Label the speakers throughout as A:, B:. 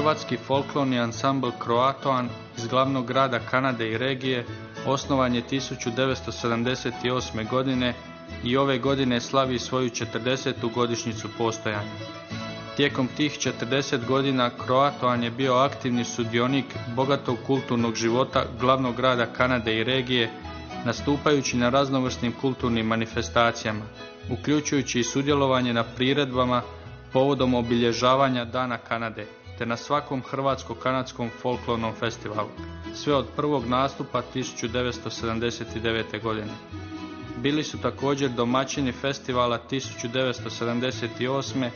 A: Hrvatski folklorni ansambl Croatoan iz glavnog grada Kanade i regije osnovan je 1978. godine i ove godine slavi svoju 40. godišnjicu postojanja. Tijekom tih 40 godina Croatoan je bio aktivni sudionik bogatog kulturnog života glavnog grada Kanade i regije, nastupajući na raznovrsnim kulturnim manifestacijama, uključujući i sudjelovanje na priredbama povodom obilježavanja Dana Kanade, te na svakom hrvatsko-kanadskom folklornom festivalu, sve od prvog nastupa 1979. godine. Bili su također domaćini festivala 1978.,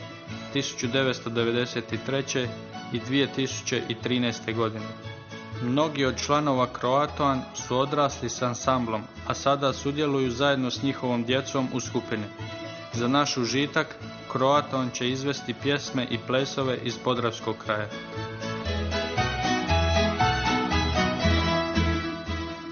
A: 1993. i 2013. godine. Mnogi od članova Croatoan su odrasli s ansamblom, a sada sudjeluju zajedno s njihovom djecom u skupini. Za naš užitak, Croatoan će izvesti pjesme i plesove iz podravskog kraja.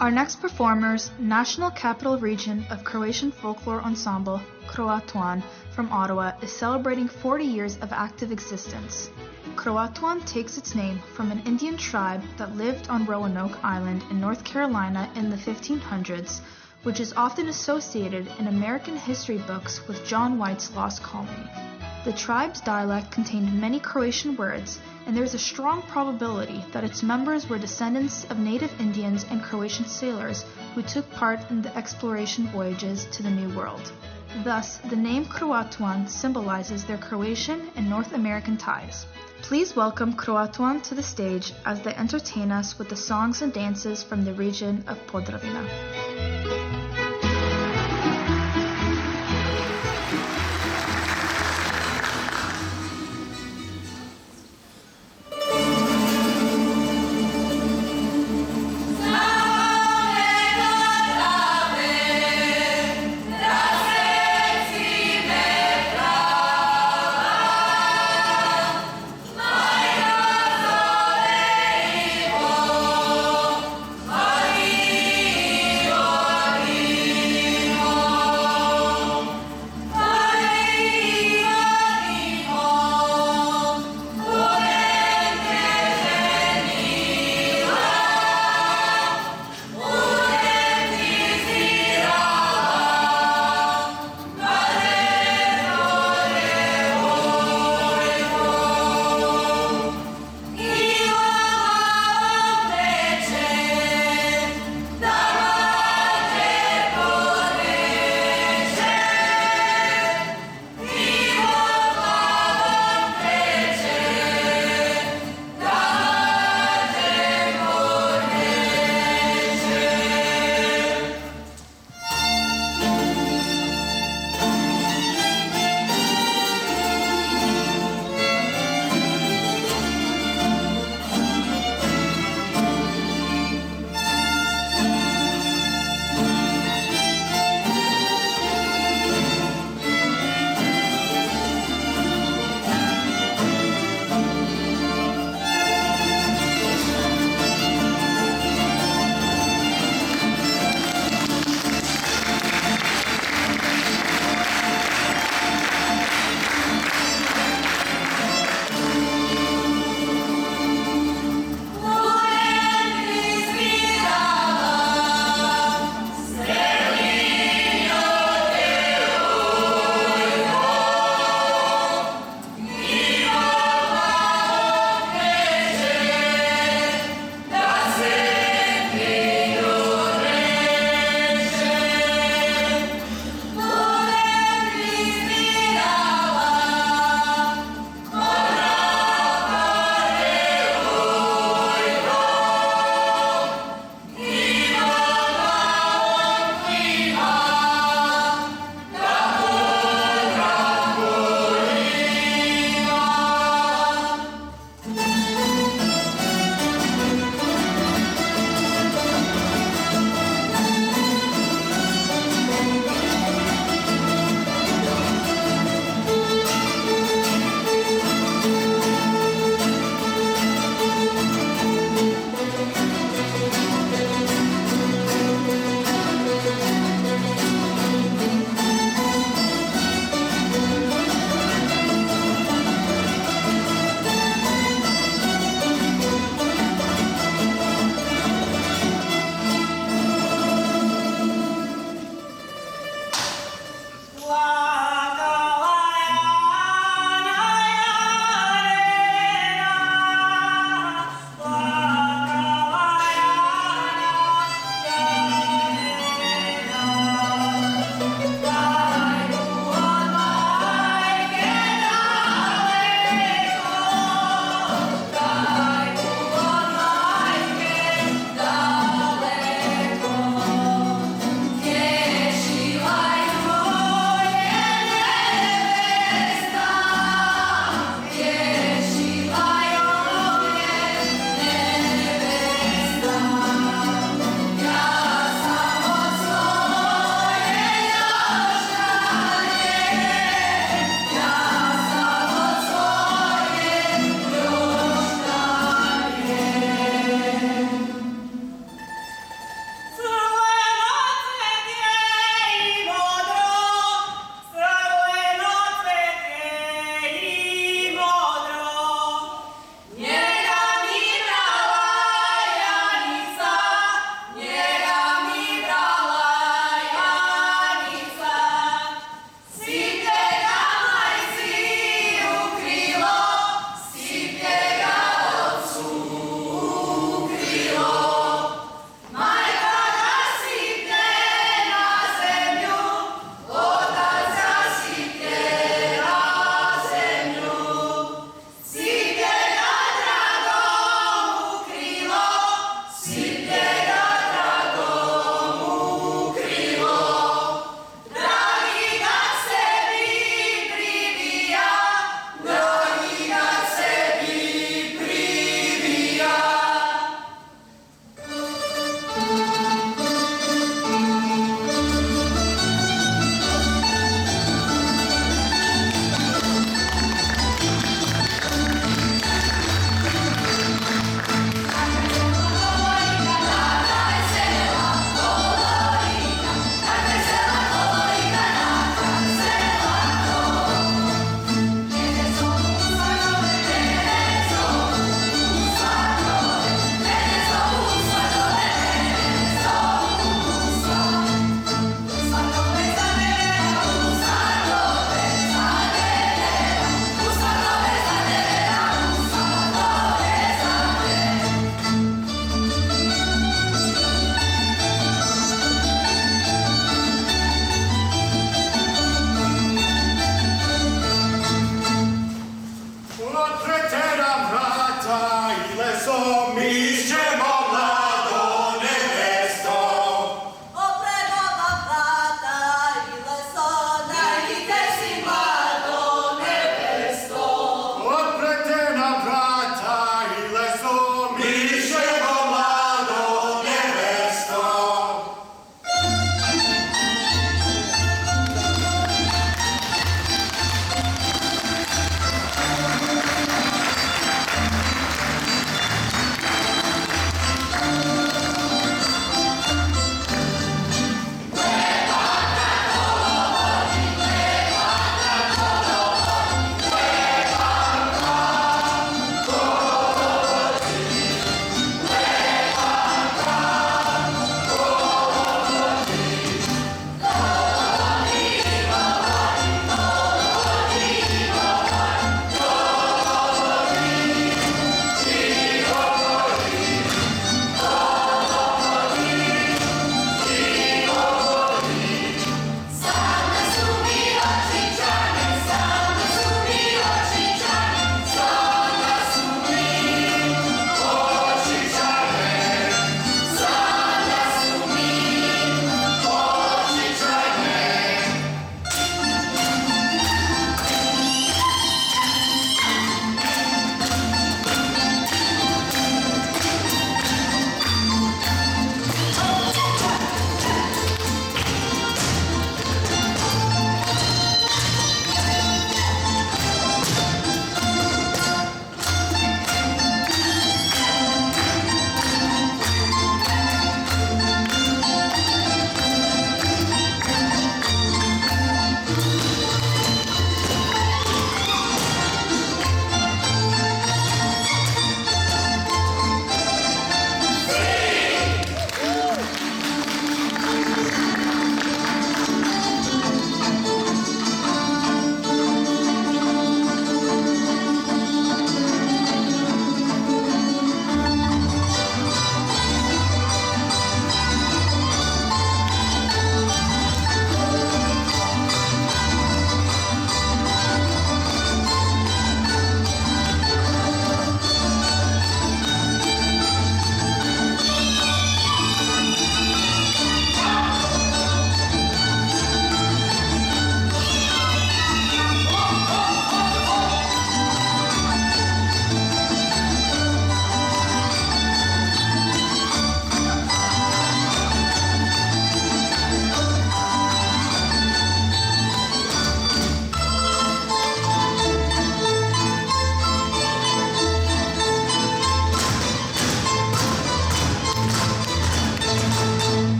B: Our next performers, National Capital Region of Croatian Folklore Ensemble, Croatoan, from Ottawa, is celebrating 40 years of active existence. Croatoan takes its name from an Indian tribe that lived on Roanoke Island in North Carolina in the 1500s, which is often associated in American history books with John White's Lost Colony. The tribe's dialect contained many Croatian words, and there is a strong probability that its members were descendants of native Indians and Croatian sailors who took part in the exploration voyages to the New World. Thus, the name Croatoan symbolizes their Croatian and North American ties. Please welcome Croatoan to the stage as they entertain us with the songs and dances from the region of Podravina.